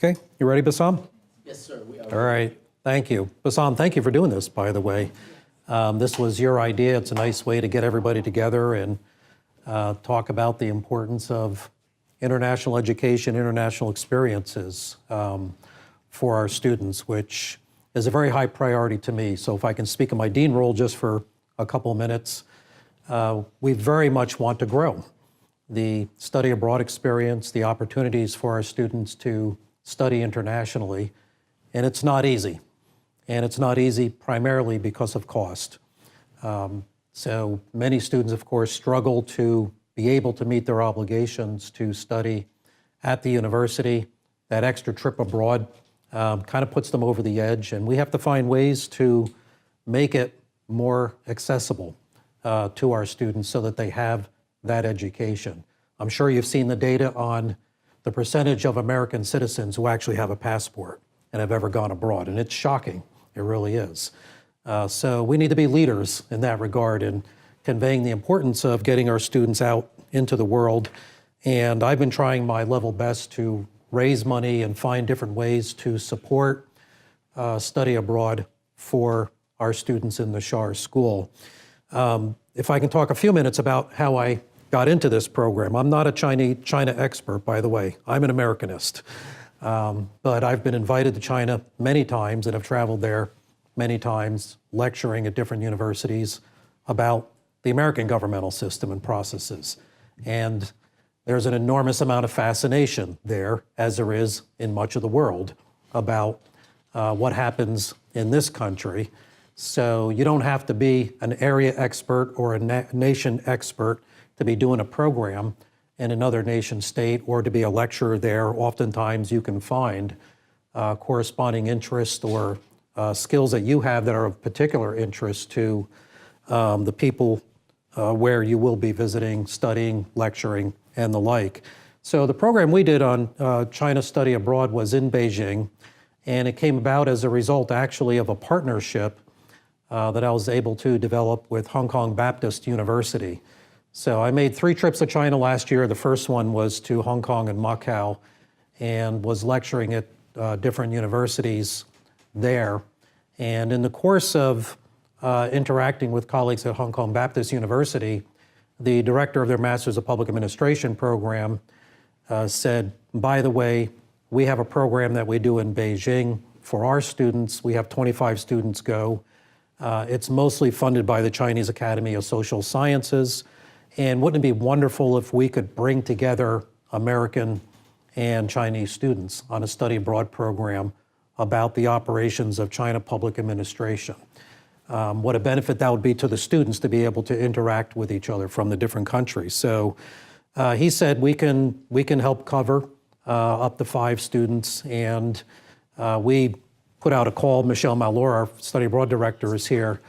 Okay, you ready, Bassam? Yes, sir. We are. All right, thank you. Bassam, thank you for doing this, by the way. This was your idea. It's a nice way to get everybody together and talk about the importance of international education, international experiences for our students, which is a very high priority to me. So if I can speak in my dean role just for a couple of minutes, we very much want to grow the study abroad experience, the opportunities for our students to study internationally, and it's not easy. And it's not easy primarily because of cost. So many students, of course, struggle to be able to meet their obligations to study at the university. That extra trip abroad kind of puts them over the edge, and we have to find ways to make it more accessible to our students so that they have that education. I'm sure you've seen the data on the percentage of American citizens who actually have a passport and have ever gone abroad, and it's shocking. It really is. So we need to be leaders in that regard in conveying the importance of getting our students out into the world. And I've been trying my level best to raise money and find different ways to support study abroad for our students in the Shar School. If I can talk a few minutes about how I got into this program. I'm not a China expert, by the way. I'm an Americanist. But I've been invited to China many times and have traveled there many times, lecturing at different universities about the American governmental system and processes. And there's an enormous amount of fascination there, as there is in much of the world, about what happens in this country. So you don't have to be an area expert or a nation expert to be doing a program in another nation state or to be a lecturer there. Oftentimes you can find corresponding interest or skills that you have that are of particular interest to the people where you will be visiting, studying, lecturing, and the like. So the program we did on China Study Abroad was in Beijing, and it came about as a result actually of a partnership that I was able to develop with Hong Kong Baptist University. So I made 3 trips to China last year. The first one was to Hong Kong and Macau and was lecturing at different universities there. And in the course of interacting with colleagues at Hong Kong Baptist University, the director of their Masters of Public Administration program said, by the way, we have a program that we do in Beijing for our students. We have 25 students go. It's mostly funded by the Chinese Academy of Social Sciences. And wouldn't it be wonderful if we could bring together American and Chinese students on a study abroad program about the operations of China public administration? What a benefit that would be to the students to be able to interact with each other from the different countries. So he said we can help cover up to 5 students, and we put out a call. Michelle Malor, our study abroad director, is here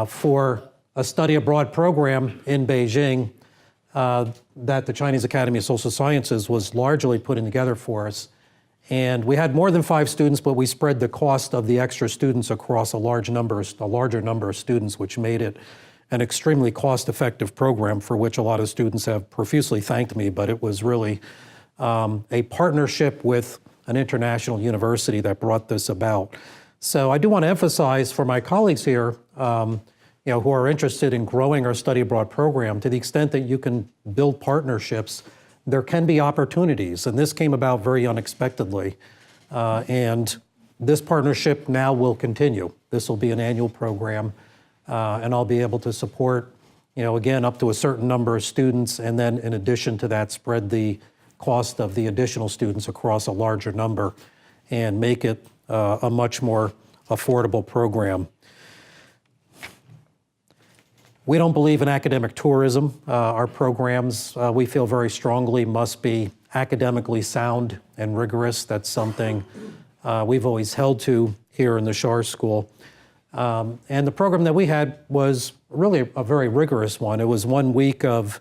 for a study abroad program in Beijing that the Chinese Academy of Social Sciences was largely putting together for us. And we had more than 5 students, but we spread the cost of the extra students across a larger number of students, which made it an extremely cost-effective program for which a lot of students have profusely thanked me. But it was really a partnership with an international university that brought this about. So I do want to emphasize for my colleagues here, who are interested in growing our study abroad program, to the extent that you can build partnerships, there can be opportunities. And this came about very unexpectedly. And this partnership now will continue. This will be an annual program. And I'll be able to support, again, up to a certain number of students. And then in addition to that, spread the cost of the additional students across a larger number and make it a much more affordable program. We don't believe in academic tourism. Our programs, we feel very strongly, must be academically sound and rigorous. That's something we've always held to here in the Shar School. And the program that we had was really a very rigorous one. It was 1 week of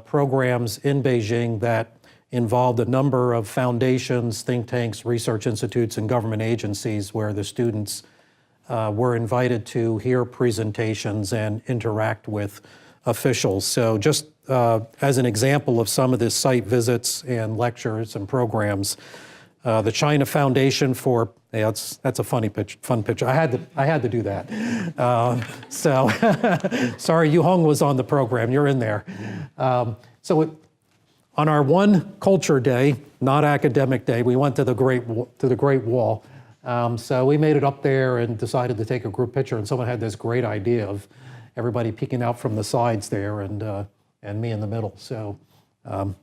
programs in Beijing that involved a number of foundations, think tanks, research institutes, and government agencies where the students were invited to hear presentations and interact with officials. So just as an example of some of the site visits and lectures and programs, the China Foundation for, yeah, that's a fun picture. I had to do that. So sorry, Yu Hong was on the program. You're in there. On our one culture day, not academic day, we went to the Great Wall. So we made it up there and decided to take a group picture. And someone had this great idea of everybody peeking out from the sides there, and me in the middle. So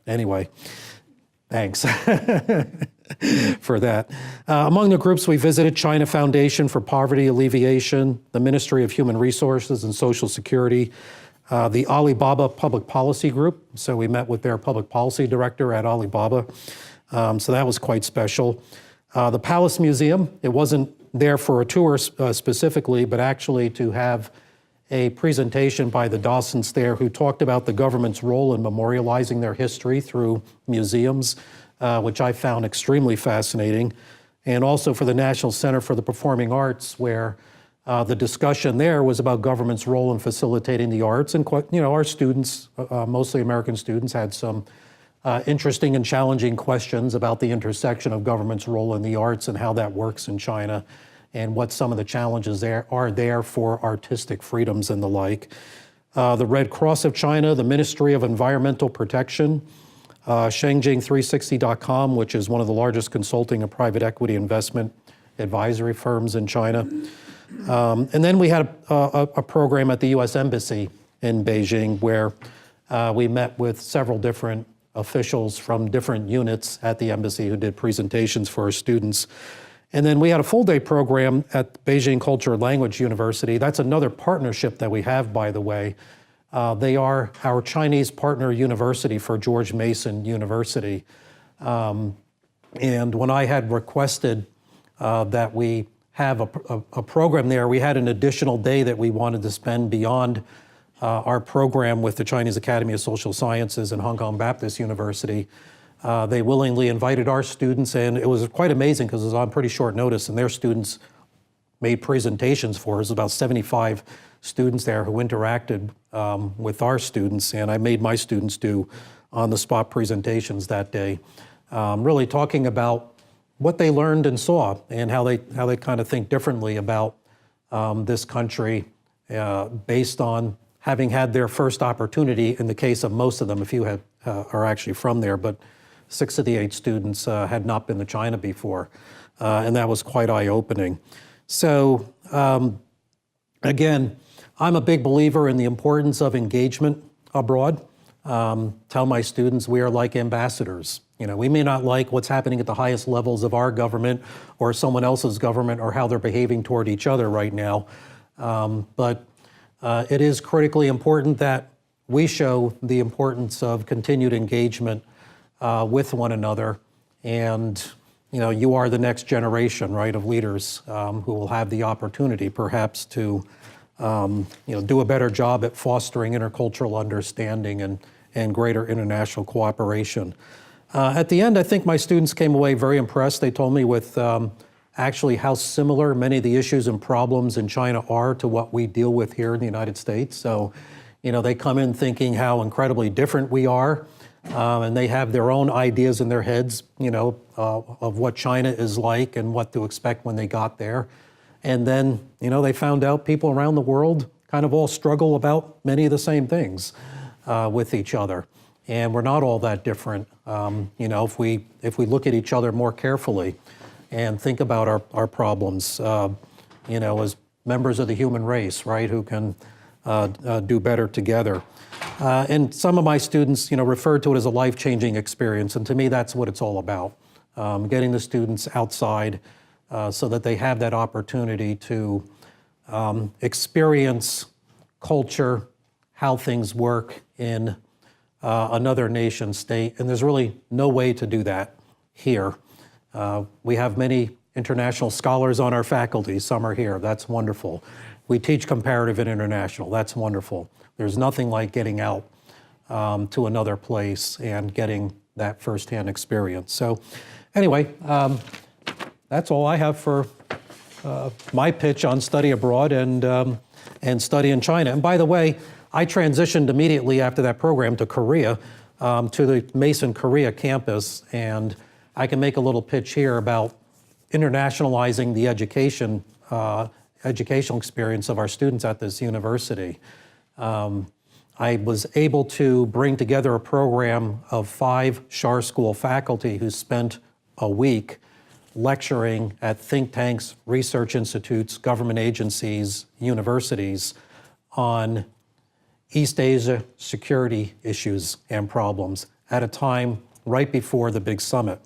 anyway, thanks for that. Among the groups we visited, China Foundation for Poverty Alleviation, the Ministry of Human Resources and Social Security, the Alibaba Public Policy Group. So we met with their public policy director at Alibaba. So that was quite special. The Palace Museum, it wasn't there for a tour specifically, but actually to have a presentation by the docents there who talked about the government's role in memorializing their history through museums, which I found extremely fascinating. And also for the National Center for the Performing Arts, where the discussion there was about government's role in facilitating the arts. And our students, mostly American students, had some interesting and challenging questions about the intersection of government's role in the arts and how that works in China, and what some of the challenges there are for artistic freedoms and the like. The Red Cross of China, the Ministry of Environmental Protection, Shengjing360.com, which is one of the largest consulting and private equity investment advisory firms in China. And then we had a program at the U.S. Embassy in Beijing where we met with several different officials from different units at the embassy who did presentations for our students. And then we had a full-day program at Beijing Culture and Language University. That's another partnership that we have, by the way. They are our Chinese partner university for George Mason University. And when I had requested that we have a program there, we had an additional day that we wanted to spend beyond our program with the Chinese Academy of Social Sciences and Hong Kong Baptist University. They willingly invited our students, and it was quite amazing because it was on pretty short notice, and their students made presentations for us. About 75 students there who interacted with our students, and I made my students do on-the-spot presentations that day, really talking about what they learned and saw, and how they kind of think differently about this country based on having had their first opportunity. In the case of most of them, a few are actually from there, but 6 of the 8 students had not been to China before, and that was quite eye-opening. So again, I'm a big believer in the importance of engagement abroad. Tell my students we are like ambassadors. We may not like what's happening at the highest levels of our government or someone else's government or how they're behaving toward each other right now, but it is critically important that we show the importance of continued engagement with one another. And you are the next generation, right, of leaders who will have the opportunity perhaps to do a better job at fostering intercultural understanding and greater international cooperation. At the end, I think my students came away very impressed. They told me with actually how similar many of the issues and problems in China are to what we deal with here in the United States. So, they come in thinking how incredibly different we are, and they have their own ideas in their heads, of what China is like and what to expect when they got there. And then, they found out people around the world kind of all struggle about many of the same things with each other. And we're not all that different, if we look at each other more carefully and think about our problems, as members of the human race, right, who can do better together. And some of my students, referred to it as a life-changing experience, and to me, that's what it's all about, getting the students outside so that they have that opportunity to experience culture, how things work in another nation state, and there's really no way to do that here. We have many international scholars on our faculty. Some are here. That's wonderful. We teach comparative and international. That's wonderful. There's nothing like getting out to another place and getting that firsthand experience. So anyway, that's all I have for my pitch on study abroad and study in China. And by the way, I transitioned immediately after that program to Korea, to the Mason Korea campus, and I can make a little pitch here about internationalizing the educational experience of our students at this university. I was able to bring together a program of 5 Schar School faculty who spent a week lecturing at think tanks, research institutes, government agencies, universities on East Asia security issues and problems at a time right before the big summit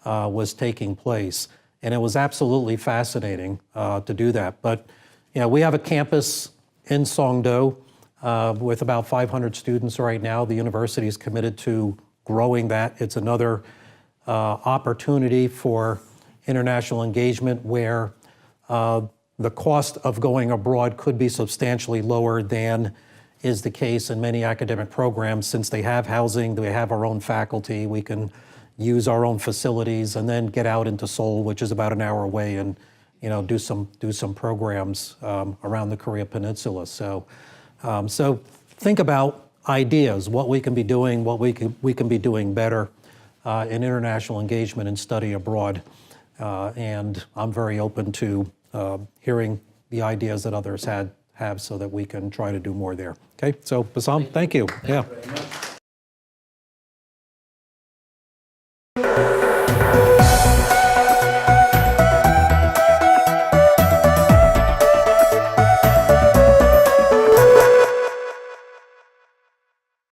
was taking place. And it was absolutely fascinating to do that. But we have a campus in Songdo with about 500 students right now. The university is committed to growing that. It's another opportunity for international engagement where the cost of going abroad could be substantially lower than is the case in many academic programs. Since they have housing, they have our own faculty, we can use our own facilities and then get out into Seoul, which is about an hour away, and do some programs around the Korea Peninsula. So think about ideas, what we can be doing, what we can be doing better in international engagement and study abroad. And I'm very open to hearing the ideas that others have so that we can try to do more there. Okay, so Bassam, thank you. Thank you very much.